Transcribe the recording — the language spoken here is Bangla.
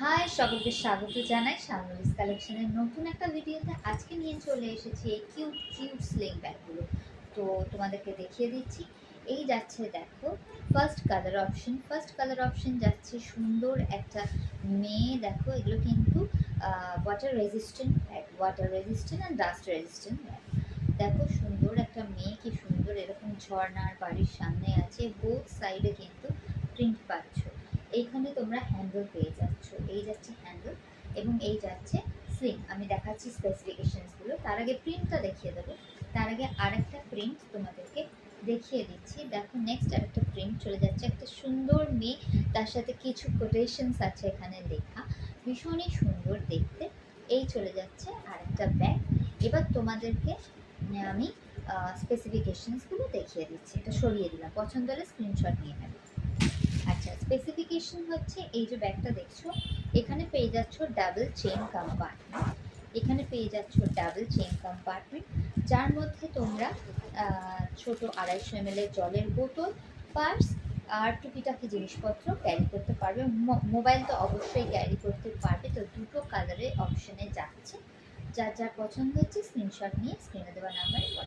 হাই, সকলকে স্বাগত জানাই শামনুলিস কালেকশনের নতুন একটা ভিডিওতে। আজকে নিয়ে চলে এসেছি এই কিউট কিউট স্লিং ব্যাগগুলো। তো তোমাদেরকে দেখিয়ে দিচ্ছি। এই যাচ্ছে, দেখো, ফার্স্ট কালার অপশন যাচ্ছে সুন্দর একটা মেয়ে। দেখো, এগুলো কিন্তু water resistant bag, water resistant and dust resistant bag. দেখো, সুন্দর একটা মেয়ে, কি সুন্দর এরকম ঝর্ণার বাড়ির সামনে আছে। বোথ সাইডে কিন্তু প্রিন্ট পাচ্ছ। এইখানে তোমরা হ্যান্ডেল পেয়ে যাচ্ছ। এই যাচ্ছে হ্যান্ডেল এবং এই যাচ্ছে স্লিং। আমি দেখাচ্ছি স্পেসিফিকেশনসগুলো, তার আগে প্রিন্টটা দেখিয়ে দেবো। তার আগে আরেকটা প্রিন্ট তোমাদেরকে দেখিয়ে দিচ্ছি। দেখো, নেক্সট আরেকটা প্রিন্ট চলে যাচ্ছে, একটা সুন্দর মেয়ে, তার সাথে কিছু কোটেশনস আছে এখানে লেখা, ভীষণই সুন্দর দেখতে। এই চলে যাচ্ছে আরেকটা ব্যাগ। এবার তোমাদেরকে আমি স্পেসিফিকেশনসগুলো দেখিয়ে দিচ্ছি। এটা সরিয়ে দিলাম, পছন্দ হলে স্ক্রিনশট নিয়ে নেবে। আচ্ছা, স্পেসিফিকেশন হচ্ছে, এই যে ব্যাগটা দেখছো, এখানে পেয়ে যাচ্ছ ডাবল চেইন কম্পার্টমেন্ট। এখানে পেয়ে যাচ্ছ ডাবল চেইন কম্পার্টমেন্ট, যার মধ্যে তোমরা ছোট 250 ml এর জলের বোতল, পার্স আর টুকিটাকি জিনিসপত্র ক্যারি করতে পারবে। মোবাইল তো অবশ্যই ক্যারি করতে পারবে। তো দুটো কালারের অপশনে যাচ্ছে। যার যার পছন্দ হচ্ছে স্ক্রিনশট নিয়ে স্ক্রিনে দেওয়া নাম্বারে